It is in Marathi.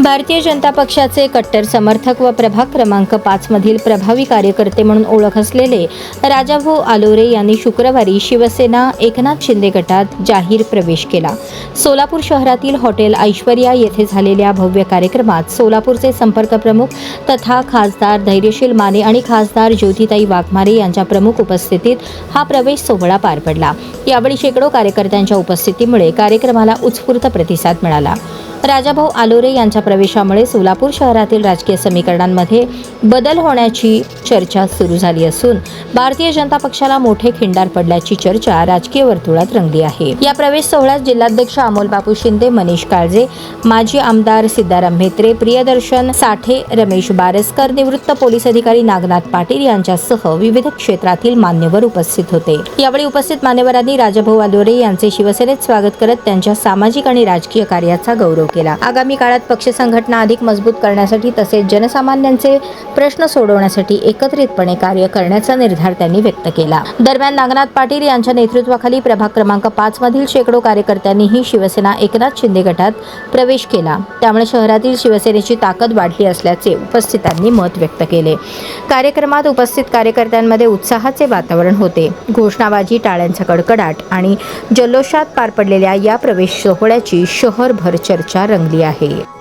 भारतीय जनता पक्षाचे कट्टर समर्थक व प्रभाग क्रमांक 5 मधील प्रभावी कार्यकर्ते म्हणून ओळख असलेले राजाभाऊ आलोरे यांनी शुक्रवारी शिवसेना एकनाथ शिंदे गटात जाहीर प्रवेश केला। सोलापूर शहरातील हॉटेल ऐश्वर्या येथे झालेल्या भव्य कार्यक्रमात सोलापूरचे संपर्क प्रमुख तथा खासदार धैर्यशील माने आणि खासदार ज्योतिताई वाघमारे यांच्या प्रमुख उपस्थितीत हा प्रवेश सोहळा पार पडला। यावेळी शेकडो कार्यकर्त्यांच्या उपस्थितीमुळे कार्यक्रमाला उत्स्फूर्त प्रतिसाद मिळाला। राजाभाऊ आलोरे यांच्या प्रवेशामुळे सोलापूर शहरातील राजकीय समीकरणांमध्ये बदल होण्याची चर्चा सुरू झाली असून भारतीय जनता पक्षाला मोठे खिंडार पडल्याची चर्चा राजकीय वर्तुळात रंगली आहे। या प्रवेश सोहळ्यात जिल्हाध्यक्ष अमोल बापू शिंदे, मनीष काळजे, माजी आमदार सिद्धाराम म्हेत्रे, प्रियदर्शन साठे, रमेश बारसकर, निवृत्त पोलीस अधिकारी नागनाथ पाटील यांच्यासह विविध क्षेत्रातील मान्यवर उपस्थित होते। यावेळी उपस्थित मान्यवरांनी राजाभाऊ आलोरे यांचे शिवसेनेत स्वागत करत त्यांच्या सामाजिक आणि राजकीय कार्याचा गौरव केला। आगामी काळात पक्ष संघटना अधिक मजबूत करण्यासाठी तसेच जनसामान्यांचे प्रश्न सोडवण्यासाठी एकत्रितपणे कार्य करण्याचा निर्धार त्यांनी व्यक्त केला। दरम्यान नागनाथ पाटील यांच्या नेतृत्वाखाली प्रभाग क्रमांक 5 मधील शेकडो कार्यकर्त्यांनीही शिवसेना एकनाथ शिंदे गटात प्रवेश केला। त्यामुळे शहरातील शिवसेनेची ताकद वाढली असल्याचे उपस्थितांनी मत व्यक्त केले। कार्यक्रमात उपस्थित कार्यकर्त्यांमध्ये उत्साहाचे वातावरण होते। घोषणाबाजी, टाळ्यांचा कडकडाट आणि जल्लोषात पार पडलेल्या या प्रवेश सोहळ्याची शहरभर चर्चा रंगली आहे।